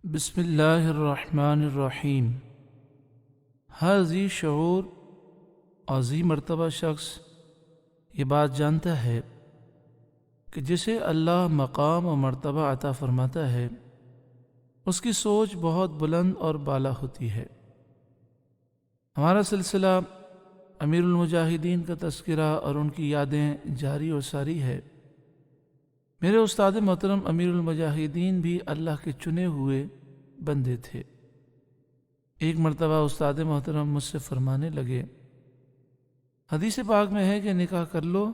بسم اللہ الرحمن الرحیم۔ ہر ذی شعور اور ذی مرتبہ شخص یہ بات جانتا ہے کہ جسے اللہ مقام و مرتبہ عطا فرماتا ہے اس کی سوچ بہت بلند اور بالا ہوتی ہے۔ ہمارا سلسلہ امیر المجاہدین کا تذکرہ اور ان کی یادیں جاری و ساری ہے۔ میرے استاد محترم امیر المجاہدین بھی اللہ کے چنے ہوئے بندے تھے۔ ایک مرتبہ استاد محترم مجھ سے فرمانے لگے، حدیث پاک میں ہے کہ نکاح کر لو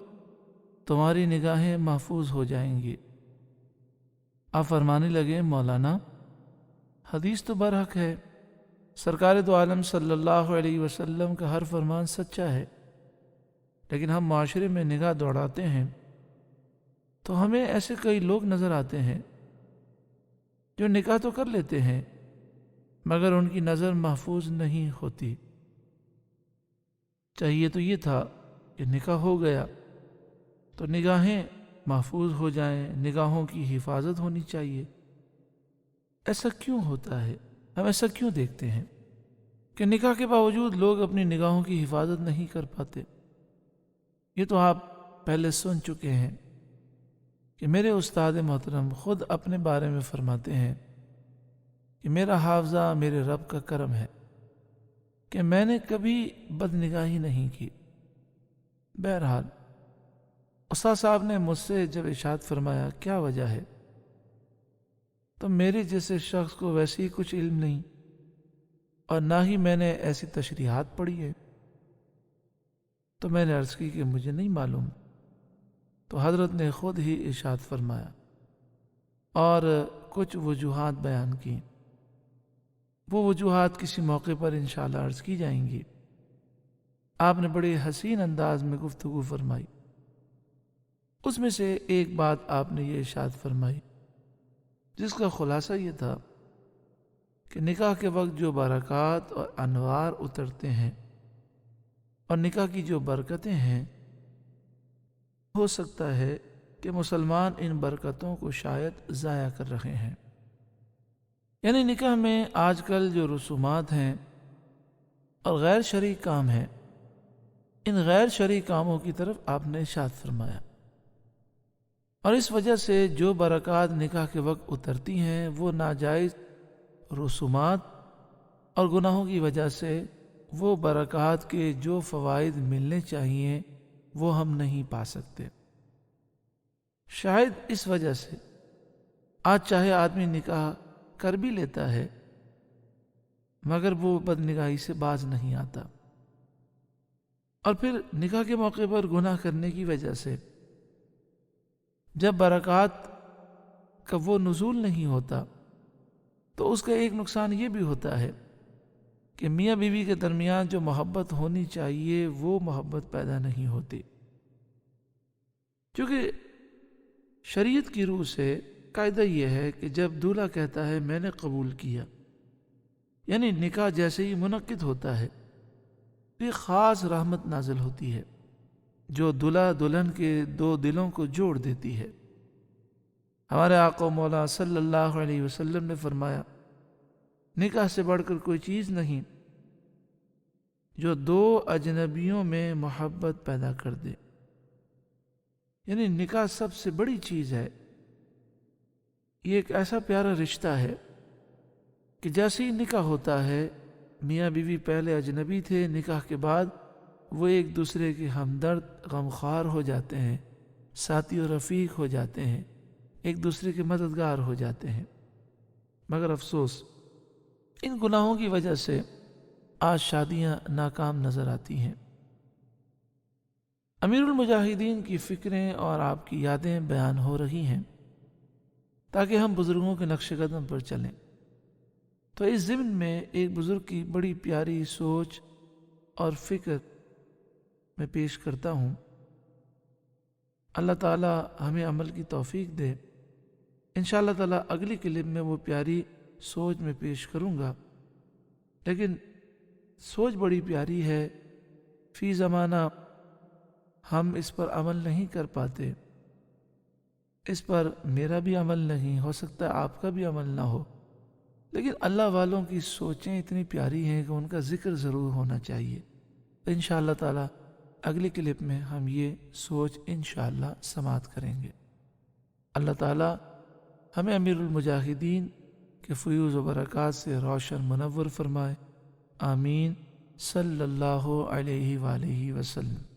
تمہاری نگاہیں محفوظ ہو جائیں گی۔ آپ فرمانے لگے، مولانا حدیث تو برحق ہے، سرکار دو عالم صلی اللہ علیہ وسلم کا ہر فرمان سچا ہے، لیکن ہم معاشرے میں نگاہ دوڑاتے ہیں تو ہمیں ایسے کئی لوگ نظر آتے ہیں جو نکاح تو کر لیتے ہیں مگر ان کی نظر محفوظ نہیں ہوتی۔ چاہیے تو یہ تھا کہ نکاح ہو گیا تو نگاہیں محفوظ ہو جائیں، نگاہوں کی حفاظت ہونی چاہیے۔ ایسا کیوں ہوتا ہے؟ ہم ایسا کیوں دیکھتے ہیں کہ نکاح کے باوجود لوگ اپنی نگاہوں کی حفاظت نہیں کر پاتے؟ یہ تو آپ پہلے سن چکے ہیں کہ میرے استاد محترم خود اپنے بارے میں فرماتے ہیں کہ میرا حافظہ میرے رب کا کرم ہے کہ میں نے کبھی بد نگاہی نہیں کی۔ بہرحال استاد صاحب نے مجھ سے جب ارشاد فرمایا کیا وجہ ہے، تو میرے جیسے شخص کو ویسے ہی کچھ علم نہیں اور نہ ہی میں نے ایسی تشریحات پڑھی ہے، تو میں نے عرض کی کہ مجھے نہیں معلوم۔ تو حضرت نے خود ہی ارشاد فرمایا اور کچھ وجوہات بیان کی۔ وہ وجوہات کسی موقع پر انشاءاللہ عرض کی جائیں گی۔ آپ نے بڑے حسین انداز میں گفتگو فرمائی۔ اس میں سے ایک بات آپ نے یہ ارشاد فرمائی جس کا خلاصہ یہ تھا کہ نکاح کے وقت جو برکات اور انوار اترتے ہیں اور نکاح کی جو برکتیں ہیں، ہو سکتا ہے کہ مسلمان ان برکتوں کو شاید ضائع کر رہے ہیں۔ یعنی نکاح میں آج کل جو رسومات ہیں اور غیر شرعی کام ہیں، ان غیر شرعی کاموں کی طرف آپ نے ارشاد فرمایا، اور اس وجہ سے جو برکات نکاح کے وقت اترتی ہیں وہ ناجائز رسومات اور گناہوں کی وجہ سے وہ برکات کے جو فوائد ملنے چاہیے وہ ہم نہیں پا سکتے۔ شاید اس وجہ سے آج چاہے آدمی نکاح کر بھی لیتا ہے مگر وہ بد نگاہی سے باز نہیں آتا، اور پھر نکاح کے موقع پر گناہ کرنے کی وجہ سے جب برکات کا وہ نزول نہیں ہوتا تو اس کا ایک نقصان یہ بھی ہوتا ہے کہ میاں بیوی کے درمیان جو محبت ہونی چاہیے وہ محبت پیدا نہیں ہوتی، کیونکہ شریعت کی روح سے قاعدہ یہ ہے کہ جب دولہا کہتا ہے میں نے قبول کیا، یعنی نکاح جیسے ہی منعقد ہوتا ہے تو ایک خاص رحمت نازل ہوتی ہے جو دولہا دلہن کے دو دلوں کو جوڑ دیتی ہے۔ ہمارے آقا و مولا صلی اللہ علیہ وسلم نے فرمایا، نکاح سے بڑھ کر کوئی چیز نہیں جو دو اجنبیوں میں محبت پیدا کر دے۔ یعنی نکاح سب سے بڑی چیز ہے، یہ ایک ایسا پیارا رشتہ ہے کہ جیسے ہی نکاح ہوتا ہے، میاں بیوی پہلے اجنبی تھے، نکاح کے بعد وہ ایک دوسرے کے ہمدرد غمخوار ہو جاتے ہیں، ساتھی و رفیق ہو جاتے ہیں، ایک دوسرے کے مددگار ہو جاتے ہیں۔ مگر افسوس ان گناہوں کی وجہ سے آج شادیاں ناکام نظر آتی ہیں۔ امیر المجاہدین کی فکریں اور آپ کی یادیں بیان ہو رہی ہیں تاکہ ہم بزرگوں کے نقش قدم پر چلیں، تو اس ضمن میں ایک بزرگ کی بڑی پیاری سوچ اور فکر میں پیش کرتا ہوں۔ اللہ تعالی ہمیں عمل کی توفیق دے۔ انشاءاللہ تعالی اگلی کلپ میں وہ پیاری سوچ میں پیش کروں گا، لیکن سوچ بڑی پیاری ہے، فی زمانہ ہم اس پر عمل نہیں کر پاتے، اس پر میرا بھی عمل نہیں ہو سکتا، آپ کا بھی عمل نہ ہو، لیکن اللہ والوں کی سوچیں اتنی پیاری ہیں کہ ان کا ذکر ضرور ہونا چاہیے. انشاءاللہ تعالی اگلی کلپ میں ہم یہ سوچ انشاءاللہ سماعت کریں گے. اللہ تعالی ہمیں امیر المجاہدین کے فیوز و برکات سے روشن منور فرمائے. آمین. صلی اللہ علیہ وآلہ وسلم.